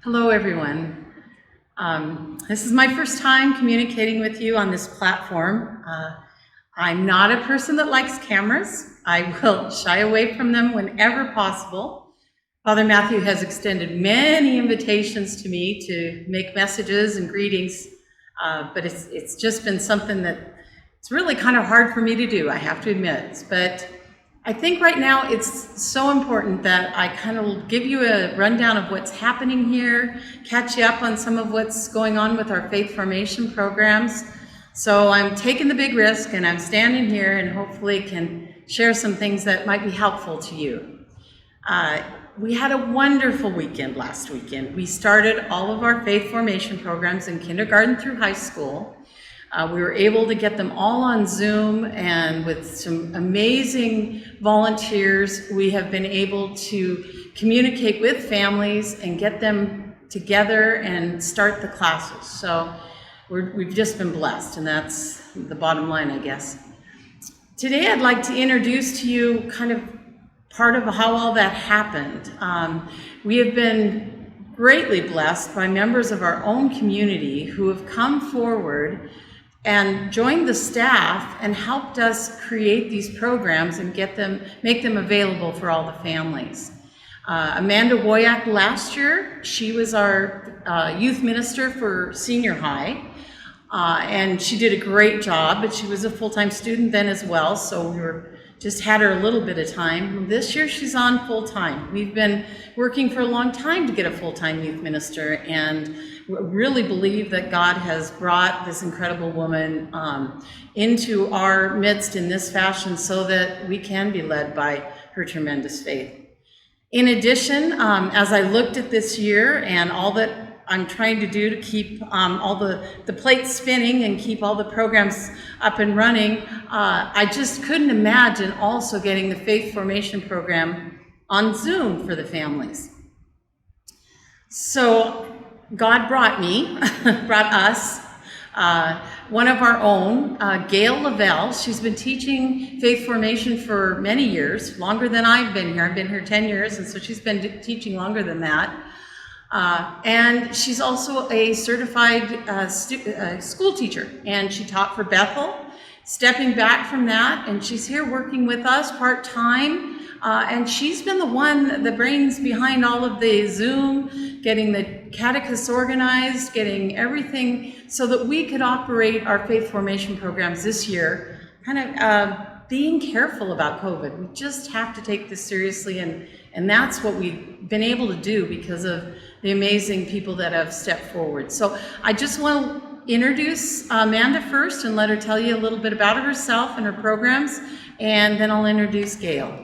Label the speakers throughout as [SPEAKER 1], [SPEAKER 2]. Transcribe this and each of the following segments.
[SPEAKER 1] Hello, everyone. This is my first time communicating with you on this platform. I'm not a person that likes cameras. I will shy away from them whenever possible. Father Matthew has extended many invitations to me to make messages and greetings, but it's just been something that it's really kind of hard for me to do, I have to admit. But I think right now it's so important that I kind of give you a rundown of what's happening here, catch you up on some of what's going on with our faith formation programs. So I'm taking the big risk and I'm standing here and hopefully can share some things that might be helpful to you. We had a wonderful weekend last weekend. We started all of our faith formation programs in kindergarten through high school. We were able to get them all on Zoom, and with some amazing volunteers, we have been able to communicate with families and get them together and start the classes. So we've just been blessed, and that's the bottom line, I guess. Today I'd like to introduce to you kind of part of how all that happened. We have been greatly blessed by members of our own community who have come forward and joined the staff and helped us create these programs and make them available for all the families. Amanda Woyak last year, she was our youth minister for senior high, and she did a great job, but she was a full-time student then as well, so just had her a little bit of time. This year she's on full-time. We've been working for a long time to get a full-time youth minister, and really believe that God has brought this incredible woman into our midst in this fashion so that we can be led by her tremendous faith. In addition, as I looked at this year and all that I'm trying to do to keep all the plates spinning and keep all the programs up and running, I just couldn't imagine also getting the faith formation program on Zoom for the families. So God brought us, one of our own, Gail Lavelle. She's been teaching faith formation for many years, longer than I've been here. I've been here 10 years, and so she's been teaching longer than that. And she's also a certified school teacher, and she taught for Bethel, stepping back from that, and she's here working with us part-time. And she's been the brains behind all of the Zoom, getting the catechists organized, getting everything so that we could operate our faith formation programs this year, kind of being careful about COVID. We just have to take this seriously, and that's what we've been able to do because of the amazing people that have stepped forward. So I just want to introduce Amanda first and let her tell you a little bit about herself and her programs, and then I'll introduce Gail.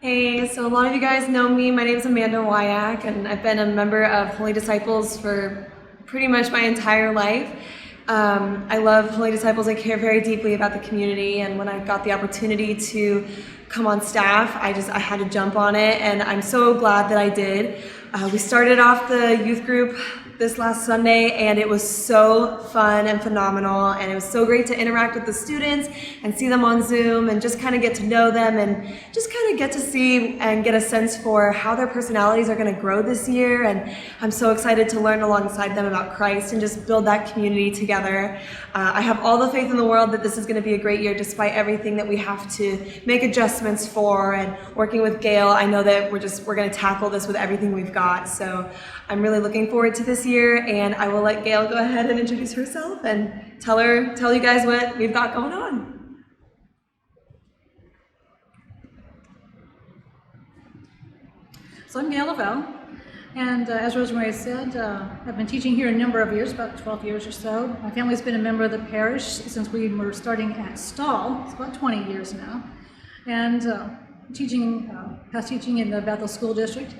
[SPEAKER 2] Hey, so a lot of you guys know me. My name is Amanda Woyak, and I've been a member of Holy Disciples for pretty much my entire life. I love Holy Disciples. I care very deeply about the community, and when I got the opportunity to come on staff, I had to jump on it, and I'm so glad that I did. We started off the youth group this last Sunday, and it was so fun and phenomenal, and it was so great to interact with the students and see them on Zoom and just kind of get to know them and just kind of get to see and get a sense for how their personalities are going to grow this year. And I'm so excited to learn alongside them about Christ and just build that community together. I have all the faith in the world that this is going to be a great year despite everything that we have to make adjustments for. And working with Gail, I know that we're going to tackle this with everything we've got. So I'm really looking forward to this year, and I will let Gail go ahead and introduce herself and tell you guys what we've got going on.
[SPEAKER 3] So I'm Gail Lavelle, and as Rosemary said, I've been teaching here a number of years, about 12 years or so. My family's been a member of the parish since we were starting at Stall. It's about 20 years now, and past teaching in the Bethel School District.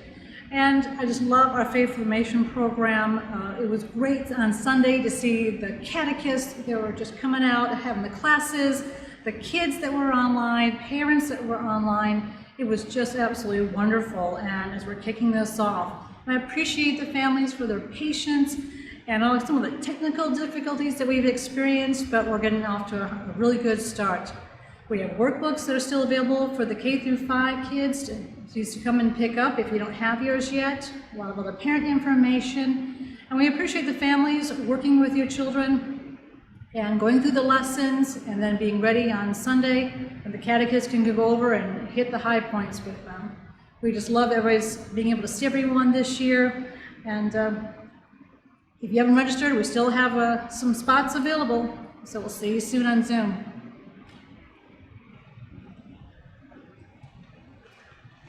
[SPEAKER 3] And I just love our faith formation program. It was great on Sunday to see the catechists that were just coming out, having the classes, the kids that were online, parents that were online. It was just absolutely wonderful. And as we're kicking this off, I appreciate the families for their patience and some of the technical difficulties that we've experienced, but we're getting off to a really good start. We have workbooks that are still available for the K through 5 kids to come and pick up if you don't have yours yet. A lot of other parent information. And we appreciate the families working with your children and going through the lessons and then being ready on Sunday, and the catechist can go over and hit the high points with them. We just love everybody's being able to see everyone this year. And if you haven't registered, we still have some spots available. So we'll see you soon on Zoom.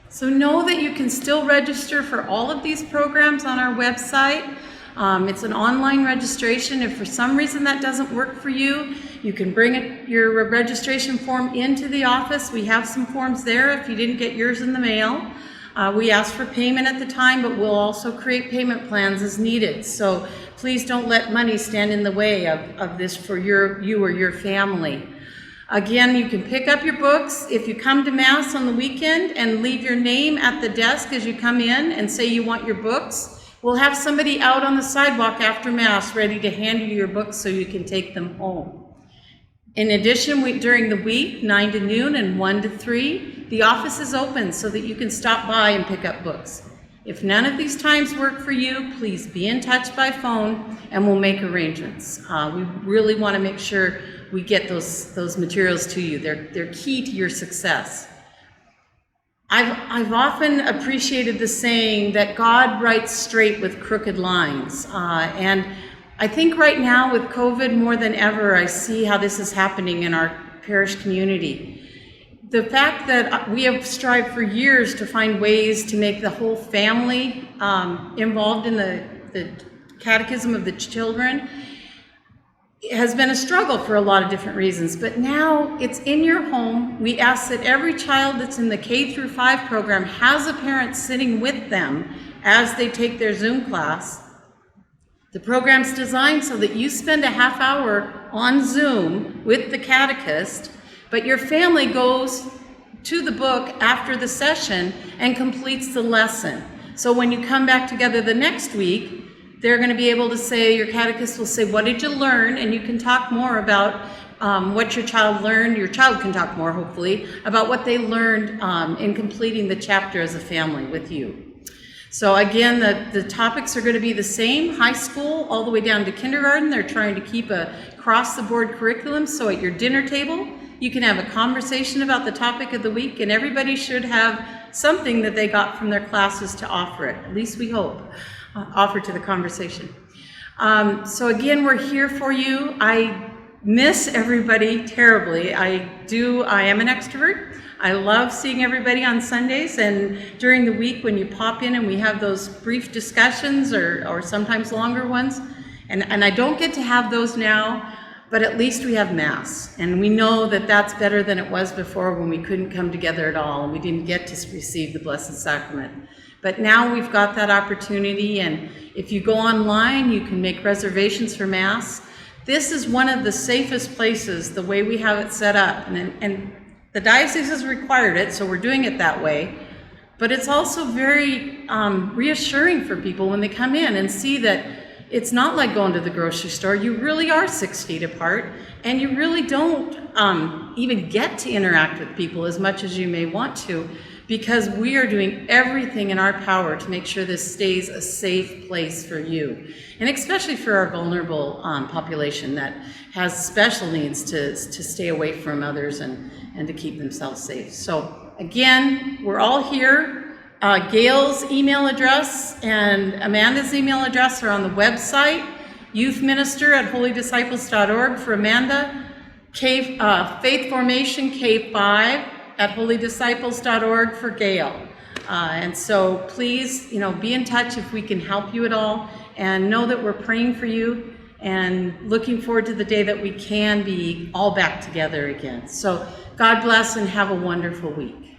[SPEAKER 1] So know that you can still register for all of these programs on our website. It's an online registration. If for some reason that doesn't work for you, you can bring your registration form into the office. We have some forms there if you didn't get yours in the mail. We ask for payment at the time, but we'll also create payment plans as needed. So please don't let money stand in the way of this for you or your family. Again, you can pick up your books. If you come to Mass on the weekend and leave your name at the desk as you come in and say you want your books, we'll have somebody out on the sidewalk after Mass ready to hand you your books so you can take them home. In addition, during the week, 9 to noon and 1 to 3, the office is open so that you can stop by and pick up books. If none of these times work for you, please be in touch by phone and we'll make arrangements. We really want to make sure we get those materials to you. They're key to your success. I've often appreciated the saying that God writes straight with crooked lines. And I think right now with COVID more than ever, I see how this is happening in our parish community. The fact that we have strived for years to find ways to make the whole family involved in the catechism of the children has been a struggle for a lot of different reasons, but now it's in your home. We ask that every child that's in the K through 5 program has a parent sitting with them as they take their Zoom class. The program's designed so that you spend a half hour on Zoom with the catechist, but your family goes to the book after the session and completes the lesson. So when you come back together the next week, they're going to be able to say, your catechist will say, what did you learn? And you can talk more about what your child learned. Your child can talk more, hopefully, about what they learned in completing the chapter as a family with you. So again, the topics are going to be the same, high school all the way down to kindergarten. They're trying to keep a across-the-board curriculum, so at your dinner table, you can have a conversation about the topic of the week, and everybody should have something that they got from their classes to offer it, at least we hope. Offer to the conversation. So again, we're here for you. I miss everybody terribly. I am an extrovert. I love seeing everybody on Sundays and during the week when you pop in and we have those brief discussions or sometimes longer ones. And I don't get to have those now, but at least we have Mass. And we know that that's better than it was before when we couldn't come together at all and we didn't get to receive the Blessed Sacrament. But now we've got that opportunity, and if you go online, you can make reservations for Mass. This is one of the safest places, the way we have it set up, and the diocese has required it, so we're doing it that way. But it's also very reassuring for people when they come in and see that it's not like going to the grocery store. You really are 6 feet apart, and you really don't even get to interact with people as much as you may want to, because we are doing everything in our power to make sure this stays a safe place for you, and especially for our vulnerable population that has special needs to stay away from others and to keep themselves safe. So again, we're all here. Gail's email address and Amanda's email address are on the website. youthminister@holydisciples.org for Amanda. Faith Formation K5 at holydisciples.org for Gail. And so please, be in touch if we can help you at all, and know that we're praying for you and looking forward to the day that we can be all back together again. So God bless and have a wonderful week.